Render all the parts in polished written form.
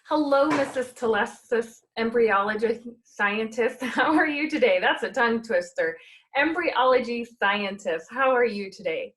Hello, Mrs. Tlustos, embryology scientist. How are you today? That's a tongue twister. Embryology scientist, how are you today?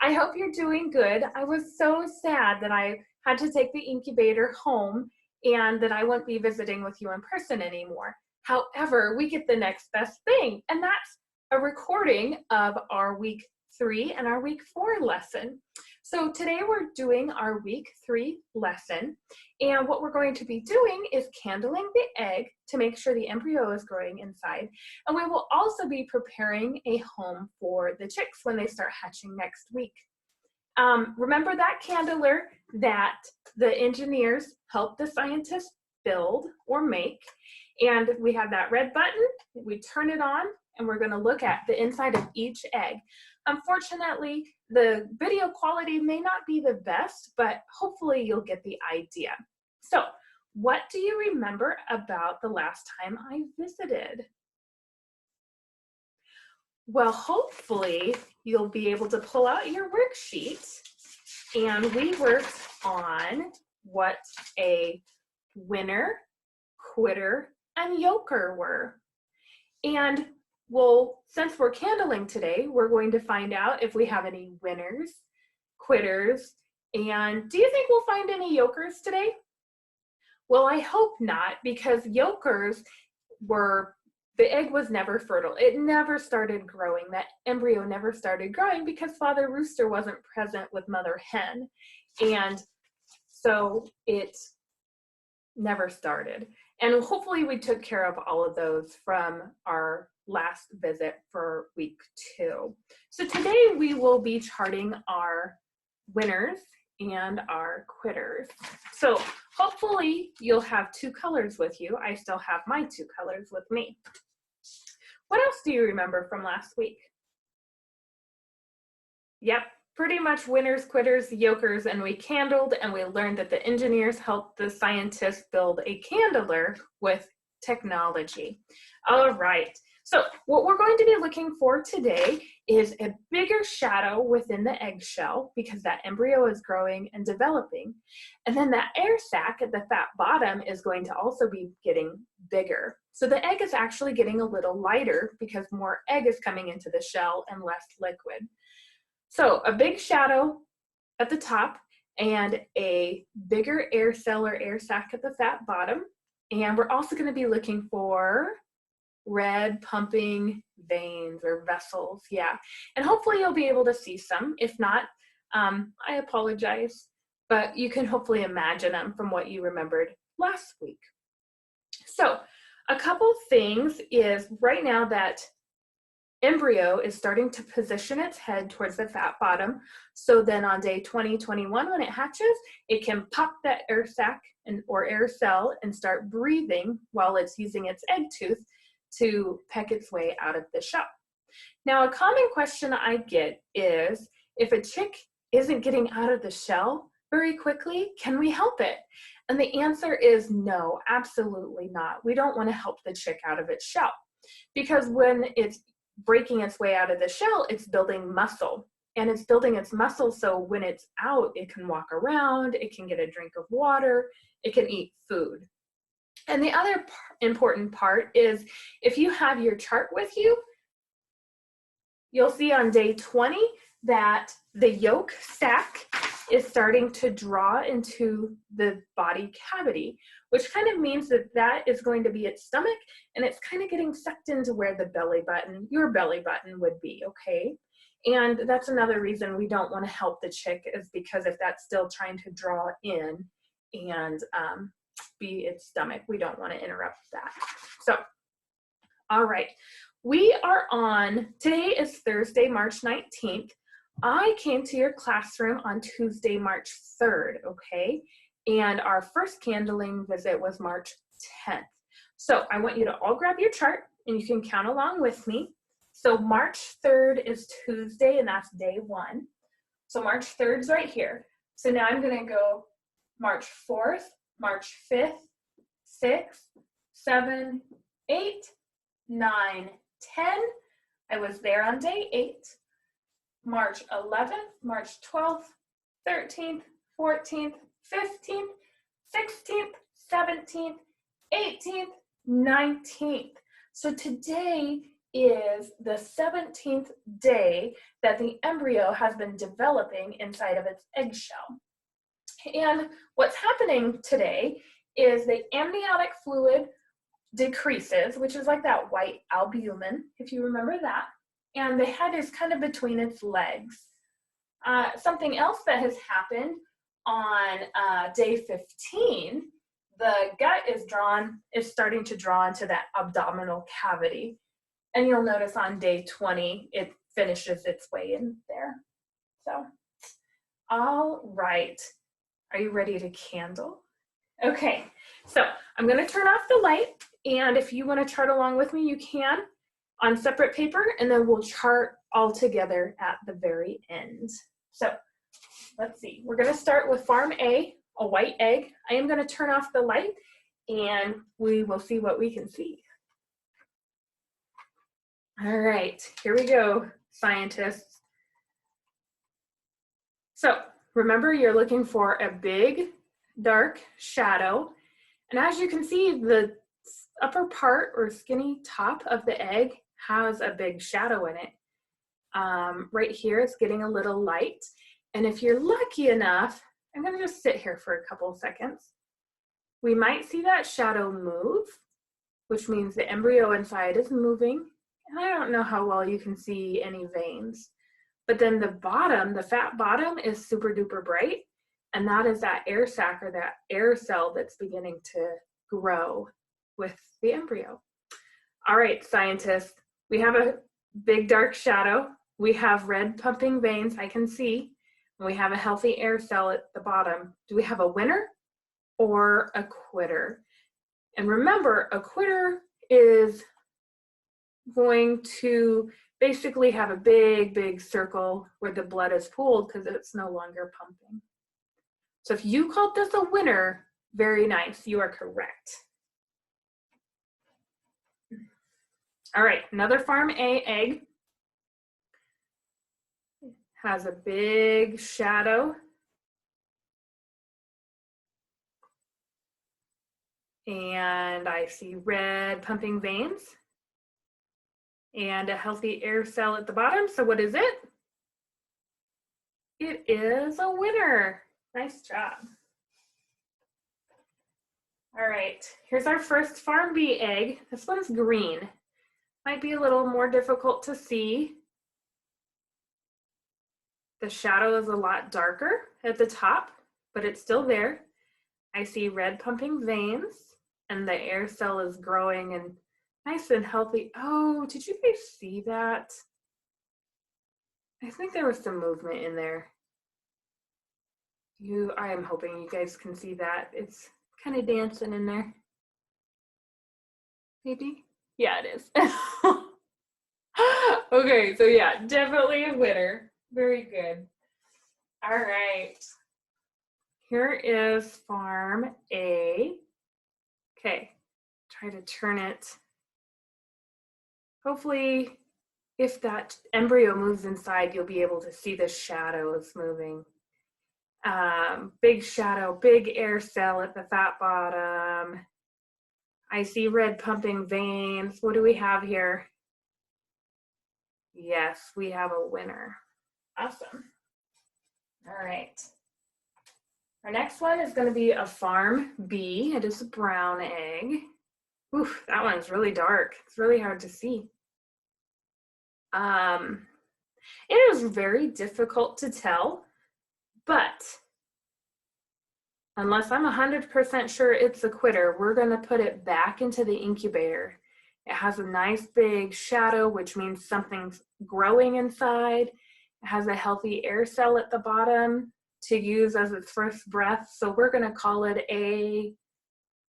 I hope you're doing good. I was so sad that I had to take the incubator home and that I won't be visiting with you in person anymore. However, we get the next best thing, and that's a recording of our week 3 and our week 4 lesson. So today we're doing our week 3 lesson, and what we're going to be doing is candling the egg to make sure the embryo is growing inside. And we will also be preparing a home for the chicks when they start hatching next week. Remember that candler that the engineers helped the scientists build or make, and we have that red button. We turn it on and we're going to look at the inside of each egg. Unfortunately, the video quality may not be the best, but hopefully you'll get the idea. So, what do you remember about the last time I visited? Well, hopefully you'll be able to pull out your worksheet, and we worked on what a winner, quitter, and yoker were. And well, since we're candling today, we're going to find out if we have any winners, quitters, and do you think we'll find any yokers today? Well, I hope not, because yokers were, the egg was never fertile. It never started growing. That embryo never started growing because Father Rooster wasn't present with Mother Hen. And so it never started. And hopefully we took care of all of those from our last visit for week 2. So today we will be charting our winners and our quitters. So hopefully you'll have 2 colors with you. I still have my 2 colors with me. What else do you remember from last week? Yep, pretty much winners, quitters, yokers, and we candled, and we learned that the engineers helped the scientists build a candler with technology. All right, so what we're going to be looking for today is a bigger shadow within the eggshell because that embryo is growing and developing. And then that air sac at the fat bottom is going to also be getting bigger. So the egg is actually getting a little lighter because more egg is coming into the shell and less liquid. So a big shadow at the top and a bigger air cell or air sac at the fat bottom. And we're also going to be looking for red pumping veins or vessels. Yeah. And hopefully you'll be able to see some. If not, I apologize, but you can hopefully imagine them from what you remembered last week. So a couple things is right now that embryo is starting to position its head towards the fat bottom. So then on day 20, 21, when it hatches, it can pop that air sac or air cell and start breathing while it's using its egg tooth to peck its way out of the shell. Now, a common question I get is, if a chick isn't getting out of the shell very quickly, can we help it? And the answer is no, absolutely not. We don't want to help the chick out of its shell, because when it's breaking its way out of the shell, it's building muscle. And it's building its muscle so when it's out, it can walk around, it can get a drink of water, it can eat food. And the other important part is, if you have your chart with you, you'll see on day 20 that the yolk sac is starting to draw into the body cavity, which kind of means that that is going to be its stomach, and it's kind of getting sucked into where the belly button, your belly button, would be, okay? And that's another reason we don't want to help the chick, is because if that's still trying to draw in and be its stomach, we don't want to interrupt that. So, all right, we are on, today is Thursday, March 19th. I came to your classroom on Tuesday, March 3rd, okay? And our first candling visit was March 10th. So I want you to all grab your chart and you can count along with me. So March 3rd is Tuesday, and that's day 1. So March 3rd is right here. So now I'm gonna go March 4th, March 5th, 6th, 7th, 8th, 9, 10. I was there on day 8. March 11th, March 12th, 13th, 14th, 15th, 16th, 17th, 18th, 19th. So today is the 17th day that the embryo has been developing inside of its eggshell. And what's happening today is the amniotic fluid decreases, which is like that white albumin, if you remember that, and the head is kind of between its legs. Something else that has happened on day 15, the gut is starting to draw into that abdominal cavity. And you'll notice on day 20, it finishes its way in there. So, all right. Are you ready to candle? Okay, so I'm going to turn off the light, and if you want to chart along with me, you can on separate paper, and then we'll chart all together at the very end. So let's see, we're going to start with farm A, a white egg. I am going to turn off the light, and we will see what we can see. All right, here we go, scientists. So remember, you're looking for a big, dark shadow. And as you can see, the upper part or skinny top of the egg has a big shadow in it. Right here, it's getting a little light. And if you're lucky enough, I'm going to just sit here for a couple of seconds. We might see that shadow move, which means the embryo inside is moving. And I don't know how well you can see any veins. But then the bottom, the fat bottom, is super duper bright. And that is that air sac or that air cell that's beginning to grow with the embryo. All right, scientists, we have a big dark shadow. We have red pumping veins, I can see. And we have a healthy air cell at the bottom. Do we have a winner or a quitter? And remember, a quitter is going to basically have a big, big circle where the blood is pooled because it's no longer pumping. So if you called this a winner, very nice, you are correct. All right, another farm A egg has a big shadow. And I see red pumping veins and a healthy air cell at the bottom. So what is it? It is a winner. Nice job. All right, here's our first farm B egg. This one's green. Might be a little more difficult to see. The shadow is a lot darker at the top, but it's still there. I see red pumping veins, and the air cell is growing and nice and healthy. Oh, did you guys see that? I think there was some movement in there. I am hoping you guys can see that. It's kind of dancing in there. Maybe? Yeah, it is. Okay, so yeah, definitely a winner. Very good. All right. Here is farm A. Okay, try to turn it. Hopefully, if that embryo moves inside, you'll be able to see the shadows moving. Big shadow, big air cell at the fat bottom. I see red pumping veins. What do we have here? Yes, we have a winner. Awesome. All right. Our next one is going to be a farm B. It is a brown egg. Oof, that one's really dark. It's really hard to see. It is very difficult to tell, but unless I'm 100% sure it's a quitter, we're going to put it back into the incubator. It has a nice big shadow, which means something's growing inside. It has a healthy air cell at the bottom to use as its first breath. So we're going to call it a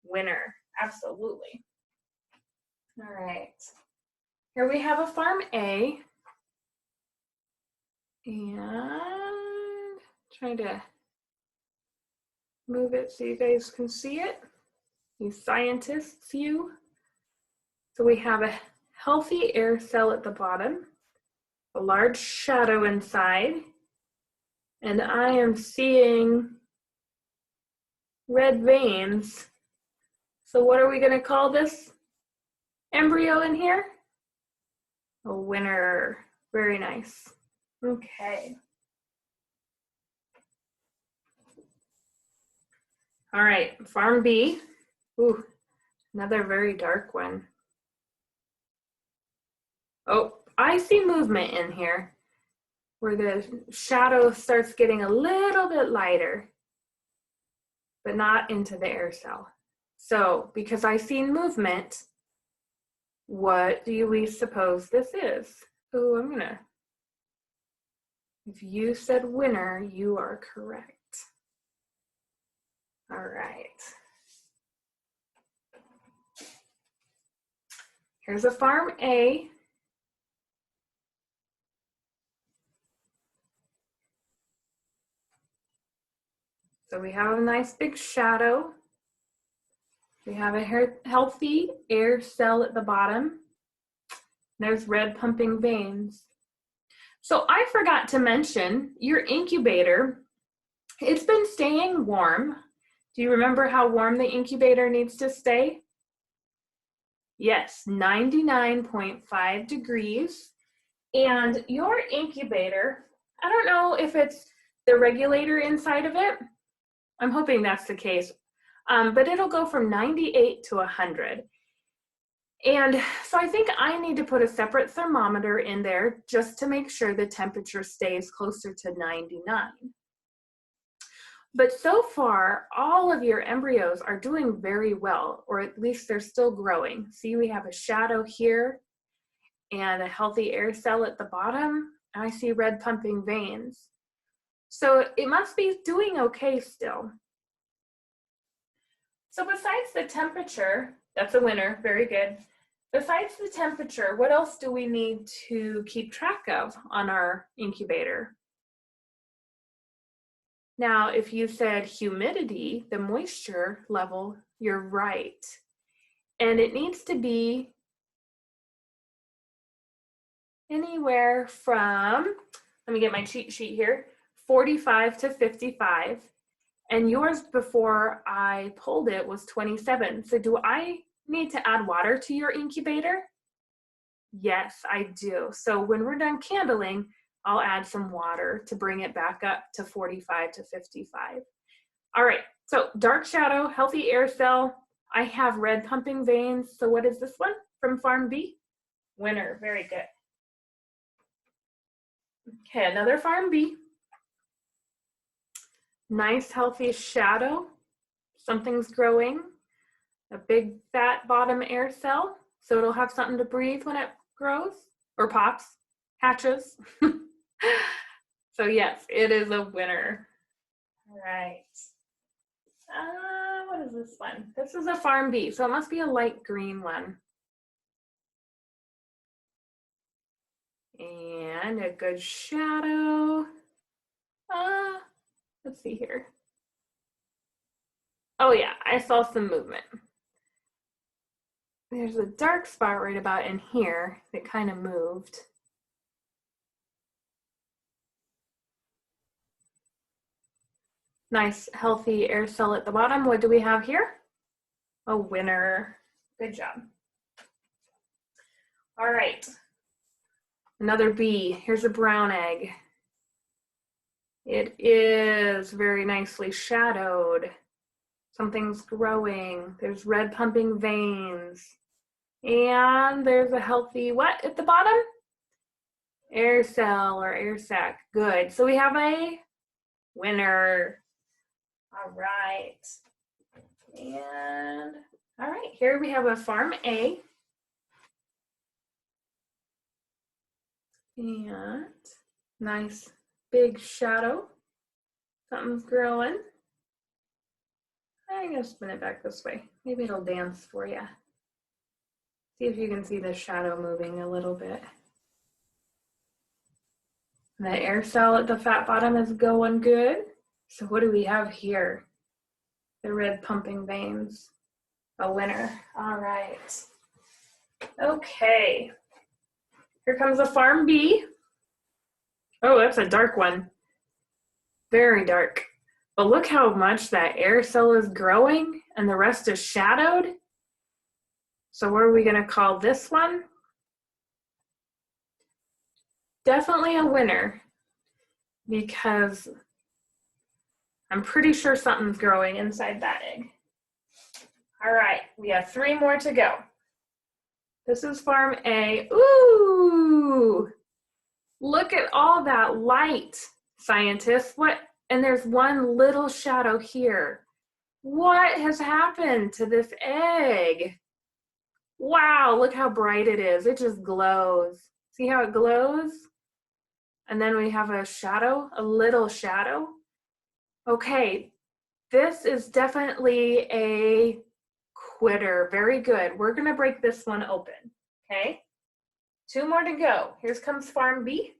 winner. Absolutely. All right. Here we have a farm A. And trying to move it so you guys can see it. You scientists, you. So we have a healthy air cell at the bottom, a large shadow inside, and I am seeing red veins So what are we going to call this embryo in here? A winner. Very nice. Okay. All right, farm B. Ooh, another very dark one. Oh, I see movement in here where the shadow starts getting a little bit lighter, but not into the air cell. So because I see movement, what do we suppose this is? Oh, if you said winner, you are correct. All right. Here's a farm A. So we have a nice big shadow. We have a healthy air cell at the bottom. There's red pumping veins. So I forgot to mention your incubator. It's been staying warm. Do you remember how warm the incubator needs to stay? Yes, 99.5 degrees. And your incubator, I don't know if it's the regulator inside of it. I'm hoping that's the case. But it'll go from 98 to 100. And so I think I need to put a separate thermometer in there just to make sure the temperature stays closer to 99. But so far, all of your embryos are doing very well, or at least they're still growing. See, we have a shadow here and a healthy air cell at the bottom. And I see red pumping veins. So it must be doing okay still. So besides the temperature, that's a winner, very good. Besides the temperature, what else do we need to keep track of on our incubator? Now, if you said humidity, the moisture level, you're right. And it needs to be anywhere from, let me get my cheat sheet here, 45 to 55. And yours before I pulled it was 27. So do I need to add water to your incubator? Yes, I do. So when we're done candling, I'll add some water to bring it back up to 45 to 55. All right, so dark shadow, healthy air cell. I have red pumping veins. So what is this one from farm B? Winner, very good. Okay, another farm B. Nice healthy shadow. Something's growing. A big fat bottom air cell. So it'll have something to breathe when it grows or pops, hatches. So yes, it is a winner. All right. What is this one? This is a farm B, so it must be a light green one. And a good shadow. Let's see here. Oh yeah, I saw some movement. There's a dark spot right about in here that kind of moved. Nice, healthy air cell at the bottom. What do we have here? A winner. Good job. All right. Another B. Here's a brown egg. It is very nicely shadowed. Something's growing. There's red pumping veins. And there's a healthy what at the bottom? Air cell or air sac. Good. So we have a winner. All right. And all right, here we have a farm A. And nice big shadow. Something's growing. I'm gonna spin it back this way. Maybe it'll dance for you. See if you can see the shadow moving a little bit. The air cell at the fat bottom is going good. So what do we have here? The red pumping veins. A winner. All right. Okay. Here comes a farm B. Oh, that's a dark one. Very dark. But look how much that air cell is growing and the rest is shadowed. So what are we going to call this one? Definitely a winner, because I'm pretty sure something's growing inside that egg. All right, we have 3 more to go. This is farm A. Ooh, look at all that light, scientists. What? And there's one little shadow here. What has happened to this egg? Wow, look how bright it is. It just glows. See how it glows? And then we have a shadow, a little shadow. Okay, this is definitely a quitter. Very good. We're going to break this one open. Okay, 2 more to go. Here comes farm B.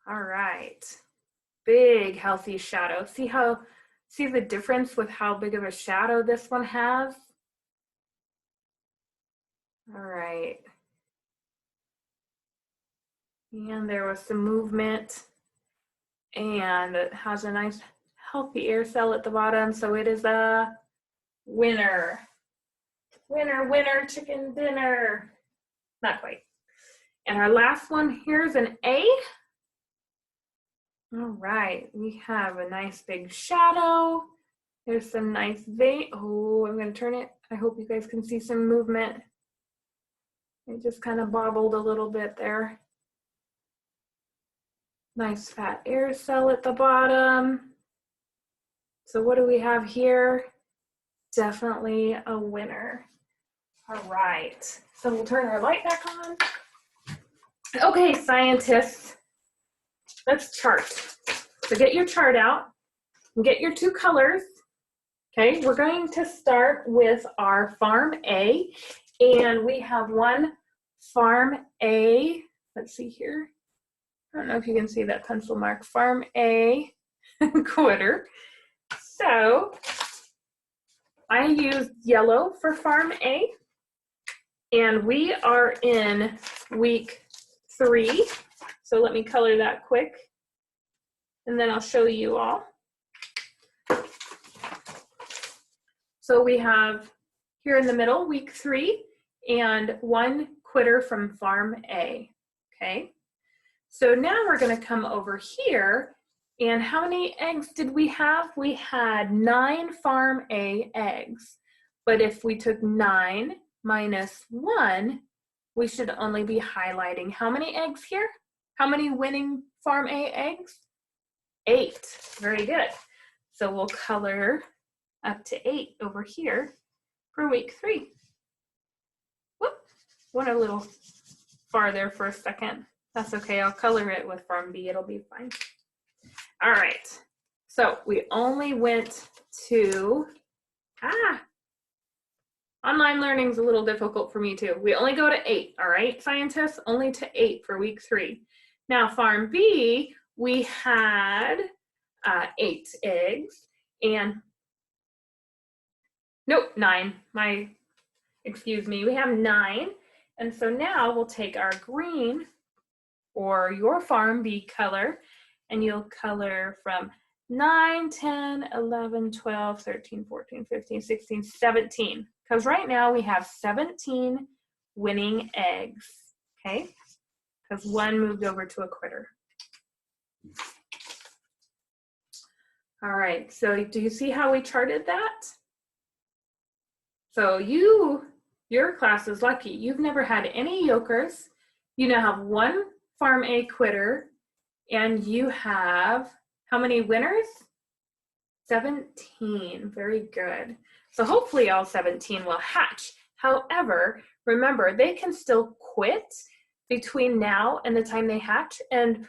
All right, big healthy shadow. See the difference with how big of a shadow this one has? All right. And there was some movement, and it has a nice healthy air cell at the bottom, so it is a winner. Winner, winner, chicken dinner. Not quite. And our last one here is an A. All right, we have a nice big shadow. There's some nice vein. Oh, I'm going to turn it. I hope you guys can see some movement. It just kind of bobbled a little bit there. Nice fat air cell at the bottom. So what do we have here? Definitely a winner. All right, so we'll turn our light back on. Okay, scientists, let's chart. So get your chart out and get your 2 colors. Okay, we're going to start with our farm A, and we have one farm A. Let's see here. I don't know if you can see that pencil mark. Farm A quitter. So I used yellow for farm A, and we are in week 3. So let me color that quick, and then I'll show you all. So we have here in the middle, week 3, and 1 quitter from farm A, okay? So now we're gonna come over here, and how many eggs did we have? We had 9 farm A eggs, but if we took 9 minus 1, we should only be highlighting how many eggs here? How many winning farm A eggs? 8, very good. So we'll color up to 8 over here for week 3. Whoop, went a little farther for a second. That's okay, I'll color it with farm B, it'll be fine. All right, so we only went to, online learning is a little difficult for me too. We only go to 8, all right, scientists? Only to 8 for week 3. Now farm B, we had 8 eggs, and nope, 9. Excuse me, we have 9. And so now we'll take our green, or your farm B color, and you'll color from 9, 10, 11, 12, 13, 14, 15, 16, 17. Because right now we have 17 winning eggs, okay? Because 1 moved over to a quitter. All right, so do you see how we charted that? So your class is lucky. You've never had any yokers. You now have 1 farm A quitter, and you have how many winners? 17, very good. So hopefully all 17 will hatch. However, remember, they can still quit between now and the time they hatch, and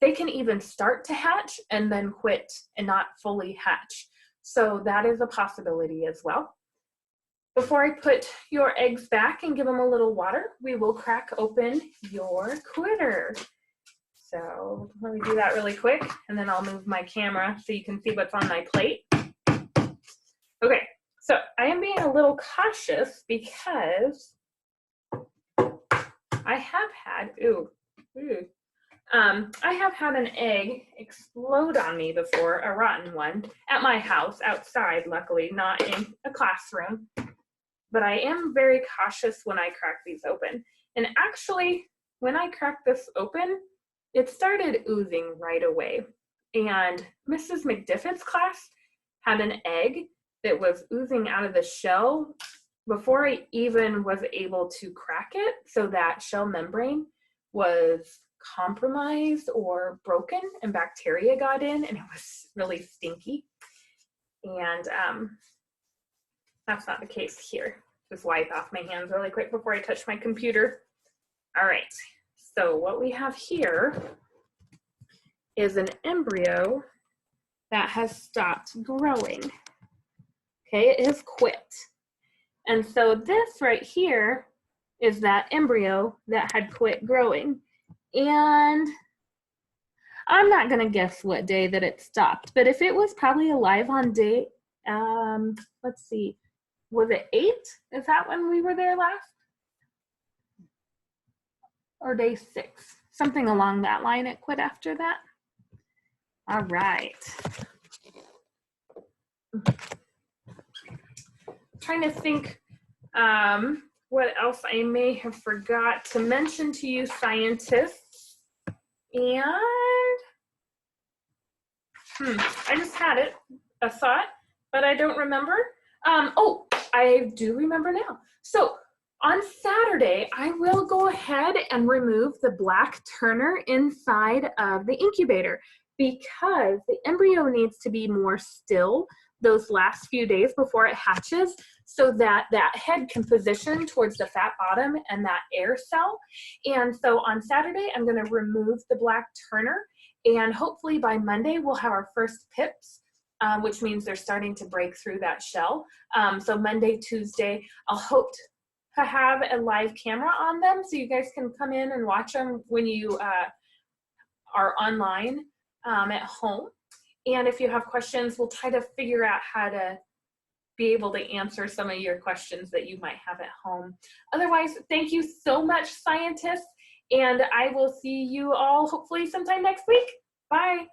they can even start to hatch and then quit and not fully hatch. So that is a possibility as well. Before I put your eggs back and give them a little water, we will crack open your quitter. So let me do that really quick, and then I'll move my camera so you can see what's on my plate. Okay, so I am being a little cautious because I have had, I have had an egg explode on me before, a rotten one, at my house, outside, luckily, not in a classroom. but I am very cautious when I crack these open. And actually, when I cracked this open, it started oozing right away. And Mrs. McDiffitt's class had an egg that was oozing out of the shell before I even was able to crack it. So that shell membrane was compromised or broken and bacteria got in and it was really stinky. And that's not the case here. Just wipe off my hands really quick before I touch my computer. All right, so what we have here is an embryo that has stopped growing. Okay, it has quit. And so this right here is that embryo that had quit growing. And I'm not gonna guess what day that it stopped, but if it was probably alive on day, let's see, was it 8? Is that when we were there last? Or day 6? Something along that line, it quit after that. All right. Trying to think what else I may have forgot to mention to you scientists. And I just had a thought, but I don't remember. Oh, I do remember now. So on Saturday, I will go ahead and remove the black Turner inside of the incubator because the embryo needs to be more still those last few days before it hatches so that that head can position towards the fat bottom and that air cell. And so on Saturday, I'm going to remove the black Turner, and hopefully by Monday, we'll have our first pips, which means they're starting to break through that shell. So Monday, Tuesday, I'll hope to have a live camera on them so you guys can come in and watch them when you are online at home. And if you have questions, we'll try to figure out how to be able to answer some of your questions that you might have at home. Otherwise, thank you so much, scientists, and I will see you all hopefully sometime next week. Bye.